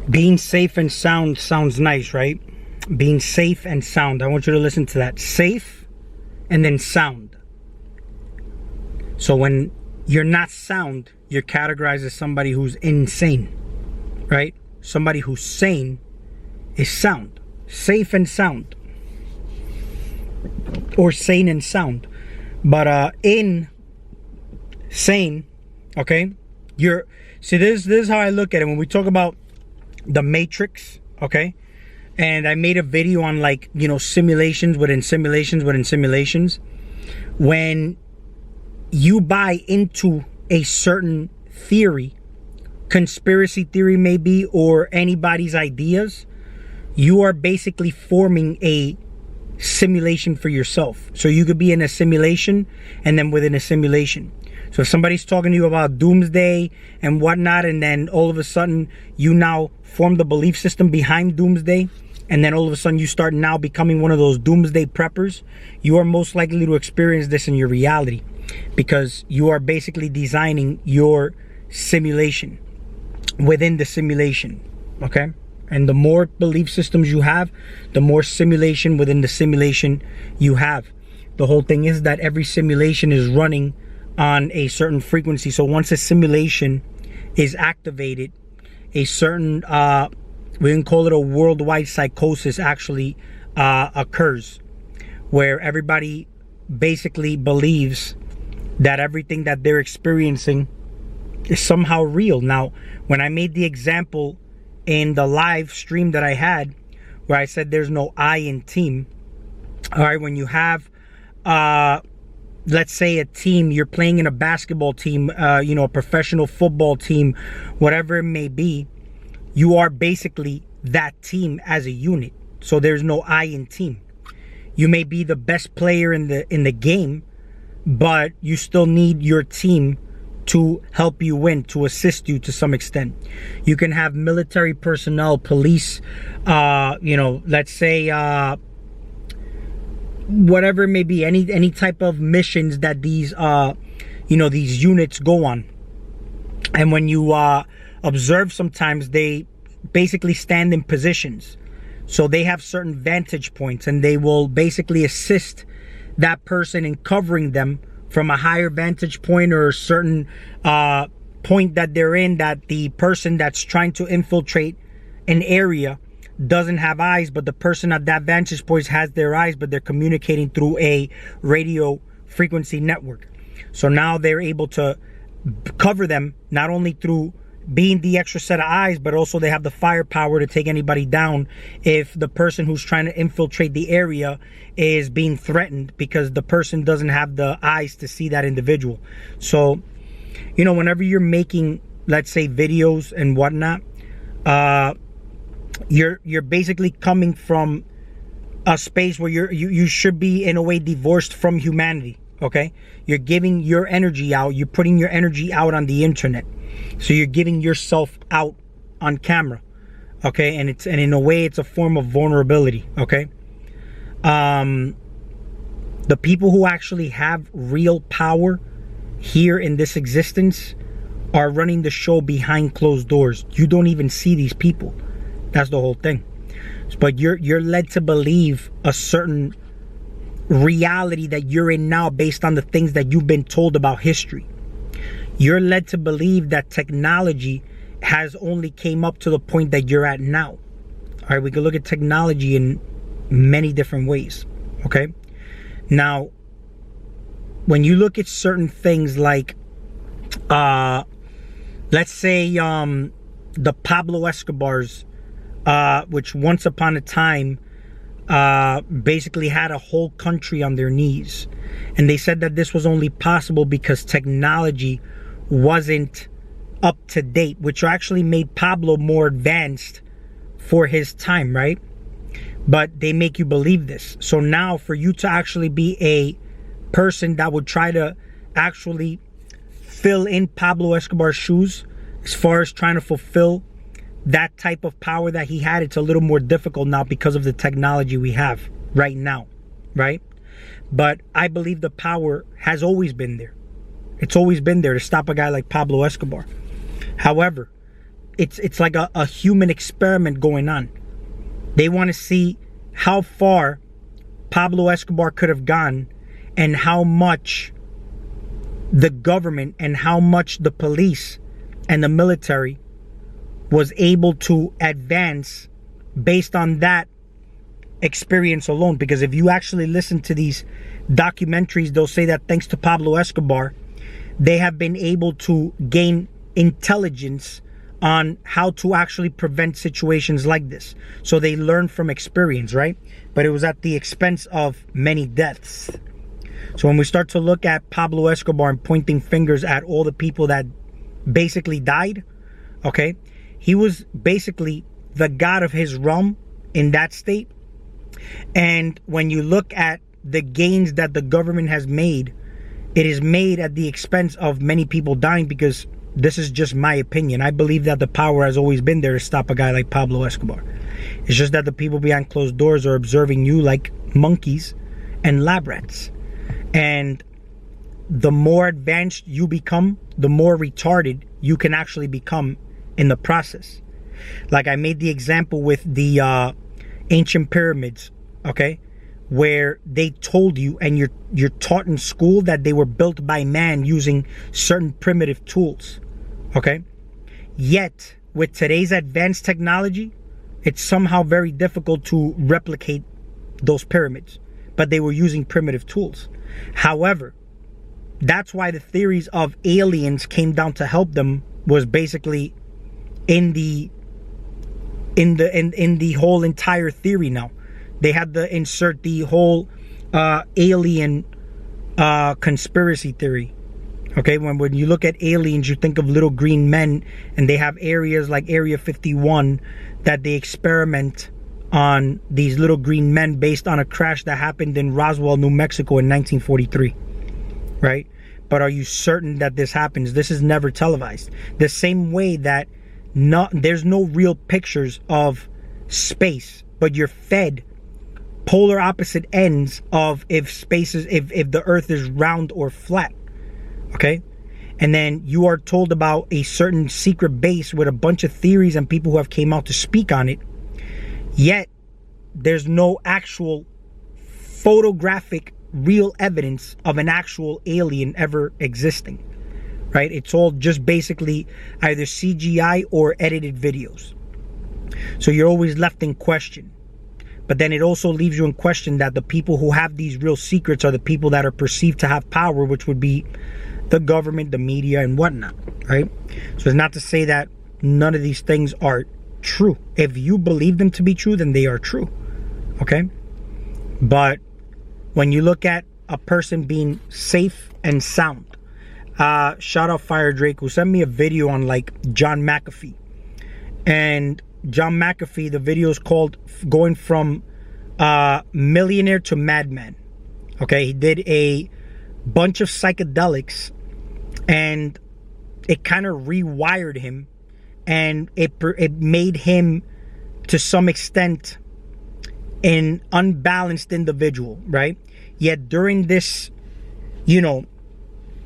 Being safe and sound sounds nice, right? Being safe and sound. I want you to listen to that. Safe and then sound. So when you're not sound, you're categorized as somebody who's insane, right? Somebody who's sane is sound. Safe and sound. Or sane and sound. But insane, okay? See, this is how I look at it. When we talk about the Matrix, okay? And I made a video on, like, you know, simulations within simulations within simulations. When you buy into a certain theory, conspiracy theory maybe, or anybody's ideas, you are basically forming a simulation for yourself. So you could be in a simulation and then within a simulation. So if somebody's talking to you about doomsday and whatnot, and then all of a sudden you now form the belief system behind doomsday, and then all of a sudden you start now becoming one of those doomsday preppers, you are most likely to experience this in your reality, because you are basically designing your simulation within the simulation, okay? And the more belief systems you have, the more simulation within the simulation you have. The whole thing is that every simulation is running on a certain frequency. So once a simulation is activated, a certain, we can call it a worldwide psychosis actually occurs, where everybody basically believes that everything that they're experiencing is somehow real. Now, when I made the example in the live stream that I had, where I said there's no I in team, all right, when you have, let's say a team, you're playing in a basketball team, you know, a professional football team, whatever it may be, you are basically that team as a unit. So there's no I in team. You may be the best player in the game, but you still need your team to help you win, to assist you to some extent. You can have military personnel, police, you know, let's say, whatever it may be, any type of missions that these, you know, these units go on. And when you observe, sometimes they basically stand in positions. So they have certain vantage points, and they will basically assist that person in covering them from a higher vantage point, or a certain point that they're in, that the person that's trying to infiltrate an area doesn't have eyes, but the person at that vantage point has their eyes, but they're communicating through a radio frequency network. So now they're able to cover them, not only through being the extra set of eyes, but also they have the firepower to take anybody down if the person who's trying to infiltrate the area is being threatened, because the person doesn't have the eyes to see that individual. So, you know, whenever you're making, let's say, videos and whatnot, you're basically coming from a space where you should be in a way divorced from humanity, okay? You're giving your energy out, you're putting your energy out on the internet. So you're giving yourself out on camera, okay? And in a way, it's a form of vulnerability, okay? The people who actually have real power here in this existence are running the show behind closed doors. You don't even see these people. That's the whole thing. But you're led to believe a certain reality that you're in now based on the things that you've been told about history. You're led to believe that technology has only came up to the point that you're at now. All right, we can look at technology in many different ways, okay? Now, when you look at certain things like, let's say the Pablo Escobars, which once upon a time basically had a whole country on their knees. And they said that this was only possible because technology wasn't up to date, which actually made Pablo more advanced for his time, right? But they make you believe this. So now for you to actually be a person that would try to actually fill in Pablo Escobar's shoes, as far as trying to fulfill that type of power that he had, it's a little more difficult now because of the technology we have right now, right? But I believe the power has always been there. It's always been there to stop a guy like Pablo Escobar. However, it's like a human experiment going on. They want to see how far Pablo Escobar could have gone, and how much the government and how much the police and the military was able to advance based on that experience alone. Because if you actually listen to these documentaries, they'll say that thanks to Pablo Escobar, they have been able to gain intelligence on how to actually prevent situations like this. So they learn from experience, right? But it was at the expense of many deaths. So when we start to look at Pablo Escobar and pointing fingers at all the people that basically died, okay, he was basically the god of his realm in that state. And when you look at the gains that the government has made, it is made at the expense of many people dying, because this is just my opinion. I believe that the power has always been there to stop a guy like Pablo Escobar. It's just that the people behind closed doors are observing you like monkeys and lab rats. And the more advanced you become, the more retarded you can actually become in the process. Like I made the example with the ancient pyramids, okay? Where they told you, and you're taught in school, that they were built by man using certain primitive tools, okay? Yet, with today's advanced technology, it's somehow very difficult to replicate those pyramids, but they were using primitive tools. However, that's why the theories of aliens came down to help them, was basically in the whole entire theory now. They had to insert the whole alien conspiracy theory. Okay, when you look at aliens, you think of little green men, and they have areas like Area 51 that they experiment on these little green men based on a crash that happened in Roswell, New Mexico in 1943. Right? But are you certain that this happens? This is never televised. The same way that there's no real pictures of space, but you're fed polar opposite ends of if the earth is round or flat. Okay? And then you are told about a certain secret base with a bunch of theories and people who have came out to speak on it. Yet there's no actual photographic real evidence of an actual alien ever existing. Right? It's all just basically either CGI or edited videos. So you're always left in question. But then it also leaves you in question that the people who have these real secrets are the people that are perceived to have power, which would be the government, the media, and whatnot, right? So it's not to say that none of these things are true. If you believe them to be true, then they are true, okay? But when you look at a person being safe and sound, shout out Fire Drake, who sent me a video on like John McAfee. And John McAfee, the video is called Going from Millionaire to Madman. Okay, he did a bunch of psychedelics, and it kind of rewired him, and it made him to some extent an unbalanced individual, right? Yet during this,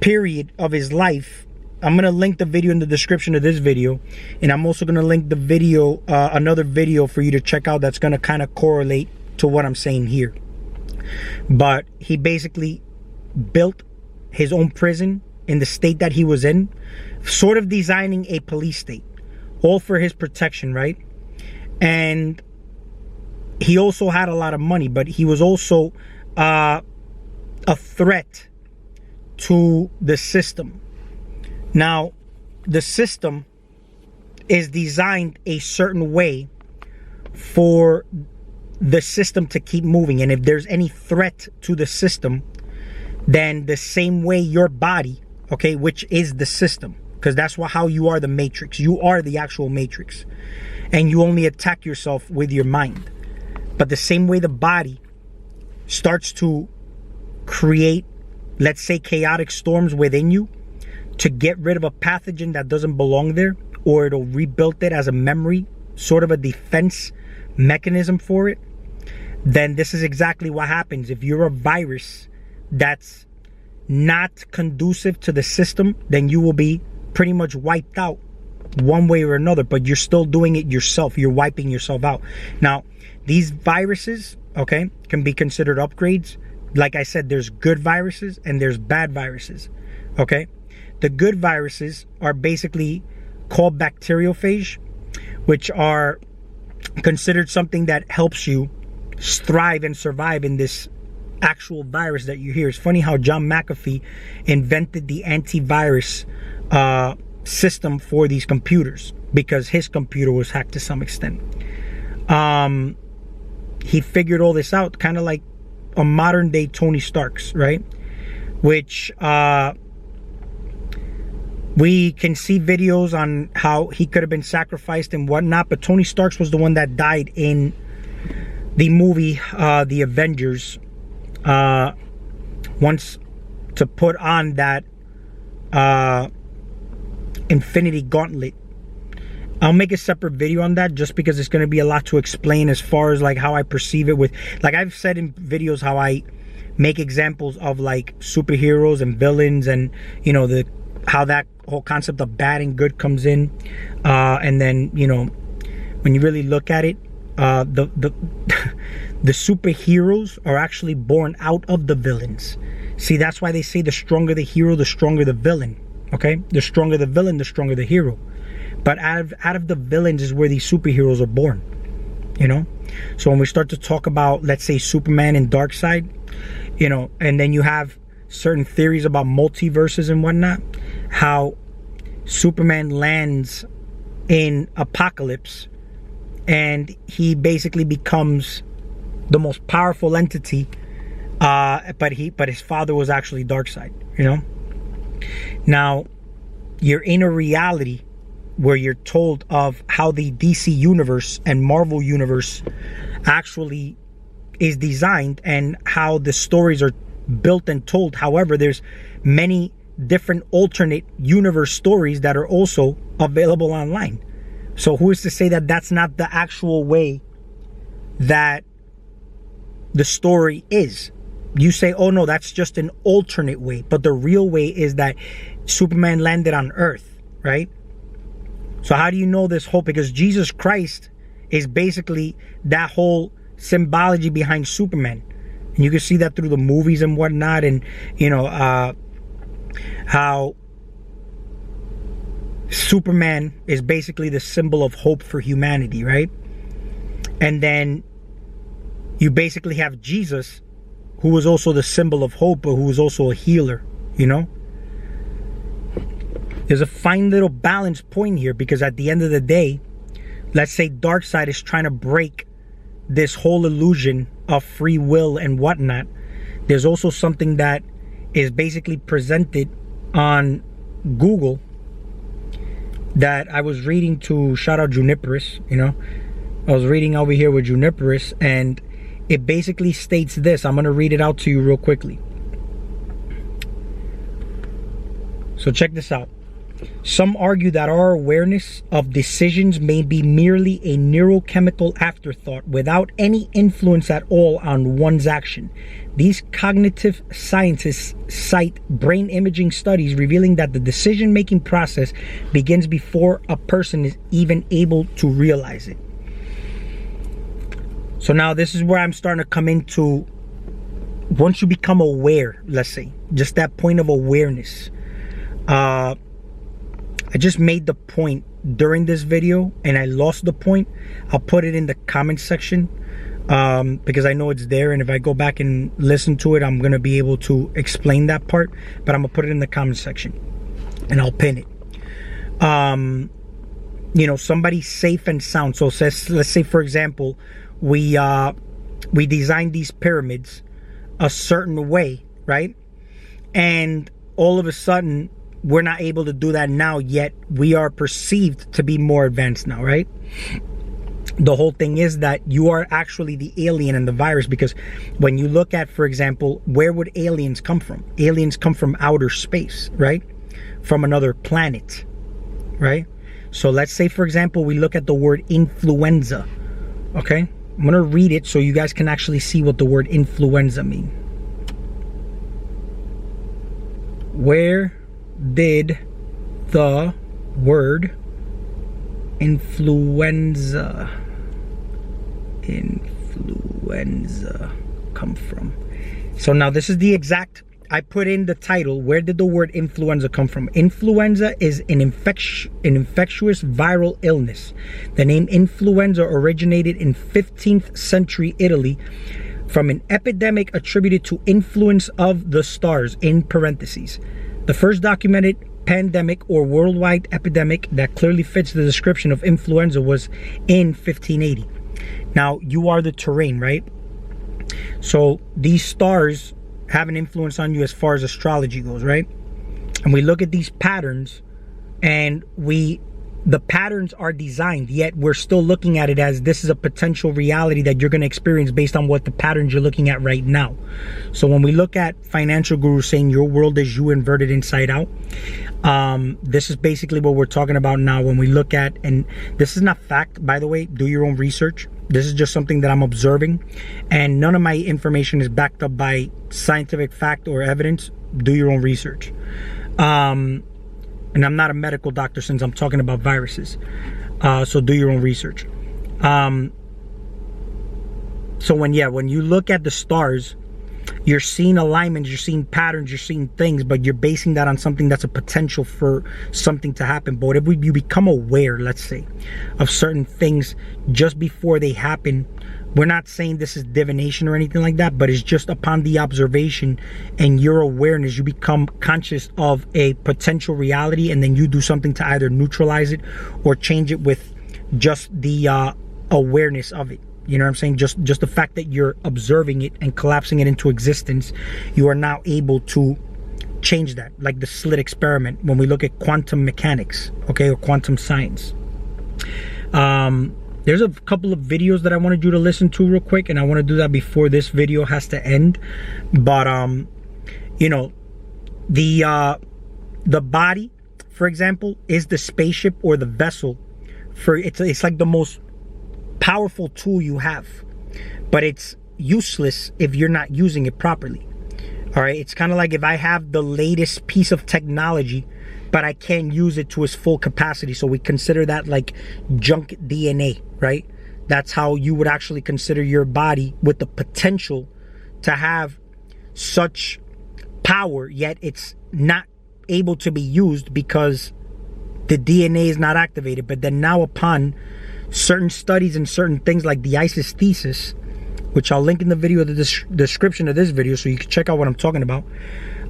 period of his life, I'm going to link the video in the description of this video, and I'm also going to link the video, another video for you to check out that's going to kind of correlate to what I'm saying here. But he basically built his own prison in the state that he was in, sort of designing a police state, all for his protection, right? And he also had a lot of money, but he was also a threat to the system. Now, the system is designed a certain way for the system to keep moving. And if there's any threat to the system, then the same way your body, okay, which is the system, because that's how you are the matrix. You are the actual matrix. And you only attack yourself with your mind. But the same way the body starts to create, let's say, chaotic storms within you, to get rid of a pathogen that doesn't belong there, or it'll rebuild it as a memory, sort of a defense mechanism for it, then this is exactly what happens. If you're a virus that's not conducive to the system, then you will be pretty much wiped out one way or another, but you're still doing it yourself. You're wiping yourself out. Now, these viruses, okay, can be considered upgrades. Like I said, there's good viruses and there's bad viruses, okay? The good viruses are basically called bacteriophage, which are considered something that helps you thrive and survive in this actual virus that you hear. It's funny how John McAfee invented the antivirus system for these computers because his computer was hacked to some extent. He figured all this out, kind of like a modern day Tony Stark's, right? Which we can see videos on how he could have been sacrificed and whatnot, but Tony Stark's was the one that died in the movie The Avengers, once to put on that Infinity Gauntlet. I'll make a separate video on that just because it's going to be a lot to explain as far as like how I perceive it with, like I've said in videos how I make examples of like superheroes and villains and, you know, how that whole concept of bad and good comes in. And then, you know, when you really look at it, the superheroes are actually born out of the villains. See, that's why they say the stronger the hero, the stronger the villain. Okay? The stronger the villain, the stronger the hero. But out of the villains is where these superheroes are born, you know? So when we start to talk about, let's say, Superman and Darkseid, you know, and then you have certain theories about multiverses and whatnot, how Superman lands in Apocalypse and he basically becomes the most powerful entity, but his father was actually Darkseid, you know? Now, you're in a reality where you're told of how the DC universe and Marvel universe actually is designed and how the stories are built and told. However, there's many different alternate universe stories that are also available online. So who is to say that that's not the actual way that the story is? You say, oh no, that's just an alternate way. But the real way is that Superman landed on Earth, right? So how do you know this whole? Because Jesus Christ is basically that whole symbology behind Superman. And you can see that through the movies and whatnot. And, you know, how Superman is basically the symbol of hope for humanity, right? And then you basically have Jesus, who was also the symbol of hope, but who was also a healer, you know? There's a fine little balance point here, because at the end of the day, let's say Darkseid is trying to break this whole illusion of free will and whatnot. There's also something that is basically presented on Google that I was reading to, shout out Juniperus, you know, I was reading over here with Juniperus, and it basically states this. I'm going to read it out to you real quickly. So check this out. Some argue that our awareness of decisions may be merely a neurochemical afterthought without any influence at all on one's action. These cognitive scientists cite brain imaging studies revealing that the decision-making process begins before a person is even able to realize it. So now this is where I'm starting to come into, once you become aware, let's say, just that point of awareness. I just made the point during this video and I lost the point. I'll put it in the comment section because I know it's there, and if I go back and listen to it, I'm going to be able to explain that part, but I'm going to put it in the comment section and I'll pin it. You know, somebody's safe and sound. So let's say, for example, we designed these pyramids a certain way, right? And all of a sudden, we're not able to do that now, yet we are perceived to be more advanced now, right? The whole thing is that you are actually the alien and the virus, because when you look at, for example, where would aliens come from? Aliens come from outer space, right? From another planet, right? So let's say, for example, we look at the word influenza, okay? I'm going to read it so you guys can actually see what the word influenza means. Where did the word influenza come from? So now this is the exact, I put in the title, where did the word influenza come from? Influenza is an infectious viral illness. The name influenza originated in 15th century Italy from an epidemic attributed to influence of the stars, in parentheses. The first documented pandemic or worldwide epidemic that clearly fits the description of influenza was in 1580. Now, you are the terrain, right? So these stars have an influence on you as far as astrology goes, right? And we look at these patterns, and the patterns are designed, yet we're still looking at it as this is a potential reality that you're going to experience based on what the patterns you're looking at right now. So when we look at financial guru saying your world is you inverted inside out, this is basically what we're talking about now. When we look at, and this is not fact, by the way, do your own research. This is just something that I'm observing, and none of my information is backed up by scientific fact or evidence. Do your own research. And I'm not a medical doctor since I'm talking about viruses. So do your own research. So when you look at the stars, you're seeing alignments, you're seeing patterns, you're seeing things, but you're basing that on something that's a potential for something to happen. But if you become aware, let's say, of certain things just before they happen, we're not saying this is divination or anything like that, but it's just upon the observation and your awareness, you become conscious of a potential reality, and then you do something to either neutralize it or change it with just the awareness of it. You know what I'm saying? Just the fact that you're observing it and collapsing it into existence, you are now able to change that. Like the slit experiment when we look at quantum mechanics, okay, or quantum science. There's a couple of videos that I wanted you to listen to real quick, and I want to do that before this video has to end. But you know, the body, for example, is the spaceship or the vessel for it's like the most powerful tool you have, but it's useless if you're not using it properly. All right, it's kind of like if I have the latest piece of technology, but I can't use it to its full capacity. So we consider that like junk DNA, right? That's how you would actually consider your body, with the potential to have such power, yet it's not able to be used because the DNA is not activated. But then now, upon certain studies and certain things like the ISIS thesis, which I'll link in the video, the description of this video, so you can check out what I'm talking about,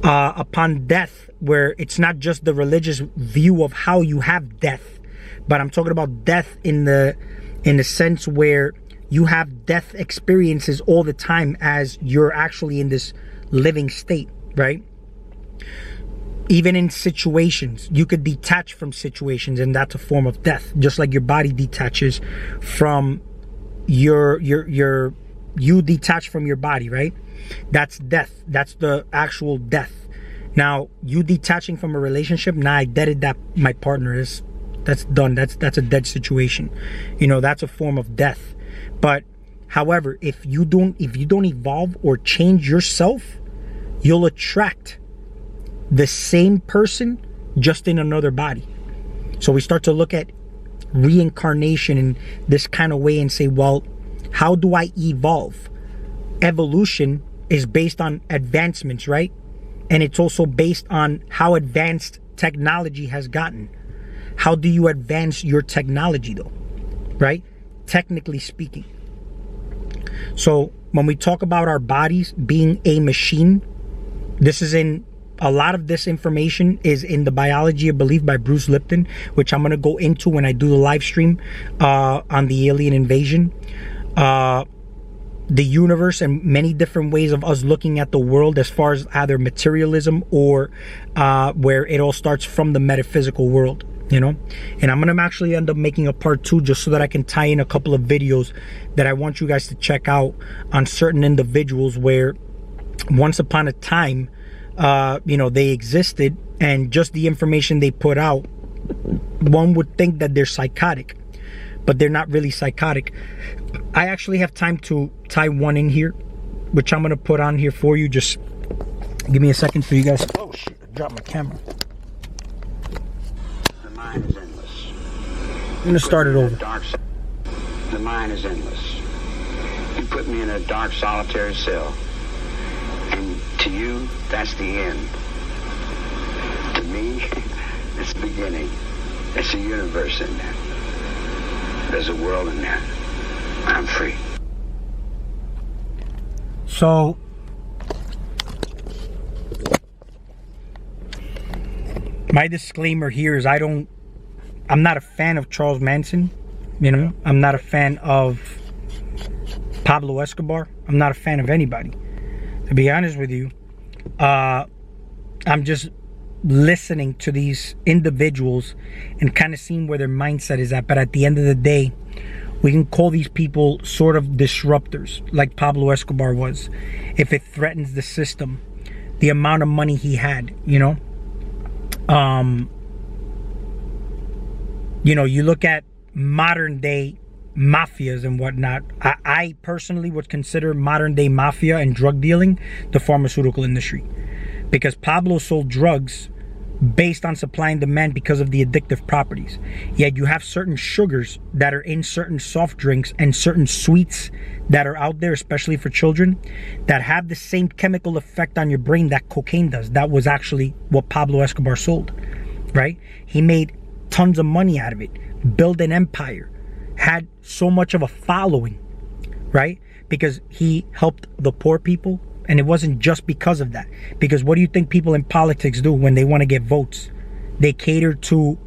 upon death, where it's not just the religious view of how you have death, but I'm talking about death in the sense where you have death experiences all the time as you're actually in this living state, right? Even in situations, you could detach from situations, and that's a form of death. Just like your body detaches from you detach from your body, right? That's death. That's the actual death. Now, you detaching from a relationship, nah, I deaded that, my partner is, that's done. That's a dead situation. You know, that's a form of death. But however, if you don't evolve or change yourself, you'll attract the same person just in another body. So we start to look at reincarnation in this kind of way and say, well, how do I evolve? Evolution is based on advancements, right? And it's also based on how advanced technology has gotten. How do you advance your technology though, right? Technically speaking. So when we talk about our bodies being a machine, this is in a lot of this information is in the Biology of Belief by Bruce Lipton, which I'm going to go into when I do the live stream on the alien invasion, the universe, and many different ways of us looking at the world as far as either materialism or where it all starts from the metaphysical world, you know. And I'm going to actually end up making a part 2 just so that I can tie in a couple of videos that I want you guys to check out on certain individuals where once upon a time, you know, they existed, and just the information they put out, one would think that they're psychotic, but they're not really psychotic. I actually have time to tie one in here, which I'm going to put on here for you. Just give me a second for you guys. Oh shit, I dropped my camera. The mind is endless. I'm gonna start it over. The mind is endless. You put me in a dark, solitary cell. And to you, that's the end. To me, it's the beginning. It's a universe in there. There's a world in there. I'm free. So, my disclaimer here is I'm not a fan of Charles Manson. You know, I'm not a fan of Pablo Escobar. I'm not a fan of anybody. To be honest with you, I'm just listening to these individuals and kind of seeing where their mindset is at. But at the end of the day, we can call these people sort of disruptors, like Pablo Escobar was, if it threatens the system, the amount of money he had, you know. You know, you look at modern day mafias and whatnot. I personally would consider modern day mafia and drug dealing the pharmaceutical industry, because Pablo sold drugs based on supply and demand because of the addictive properties. Yet you have certain sugars that are in certain soft drinks and certain sweets that are out there, especially for children, that have the same chemical effect on your brain that cocaine does. That was actually what Pablo Escobar sold, right? He made tons of money out of it, built an empire, had so much of a following, right? Because he helped the poor people. And it wasn't just because of that. Because what do you think people in politics do when they want to get votes? They cater to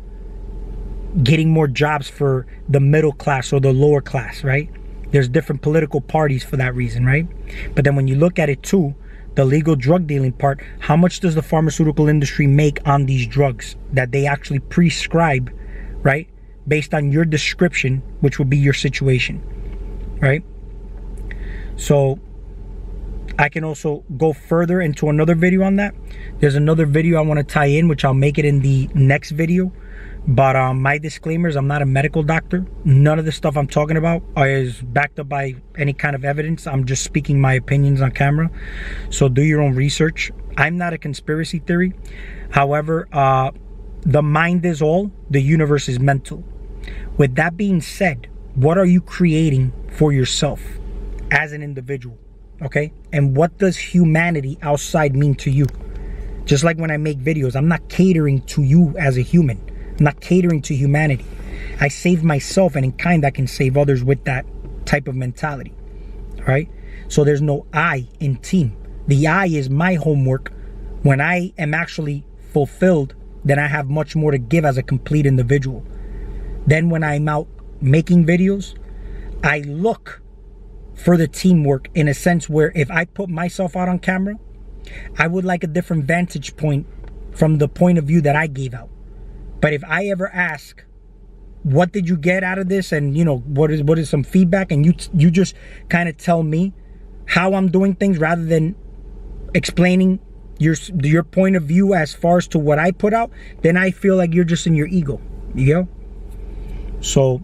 getting more jobs for the middle class or the lower class, right? There's different political parties for that reason, right? But then when you look at it too, the legal drug dealing part, how much does the pharmaceutical industry make on these drugs that they actually prescribe, right? Based on your description, which would be your situation, right? So I can also go further into another video on that. There's another video I want to tie in, which I'll make it in the next video. But my disclaimers, I'm not a medical doctor. None of the stuff I'm talking about is backed up by any kind of evidence. I'm just speaking my opinions on camera. So do your own research. I'm not a conspiracy theory. However, the mind is all, the universe is mental. With that being said, what are you creating for yourself as an individual? Okay, and what does humanity outside mean to you? Just like when I make videos, I'm not catering to you as a human. I'm not catering to humanity. I save myself, and in kind I can save others with that type of mentality. Right? So there's no I in team. The I is my homework. When I am actually fulfilled, then I have much more to give as a complete individual. Then when I'm out making videos, I look for the teamwork in a sense where if I put myself out on camera, I would like a different vantage point from the point of view that I gave out. But if I ever ask, what did you get out of this? And you know, what is some feedback? And you just kind of tell me how I'm doing things rather than explaining your point of view as far as to what I put out, then I feel like you're just in your ego, you know? So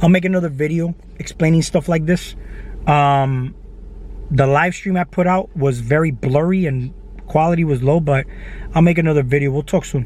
I'll make another video explaining stuff like this. The live stream I put out was very blurry and quality was low, but I'll make another video. We'll talk soon.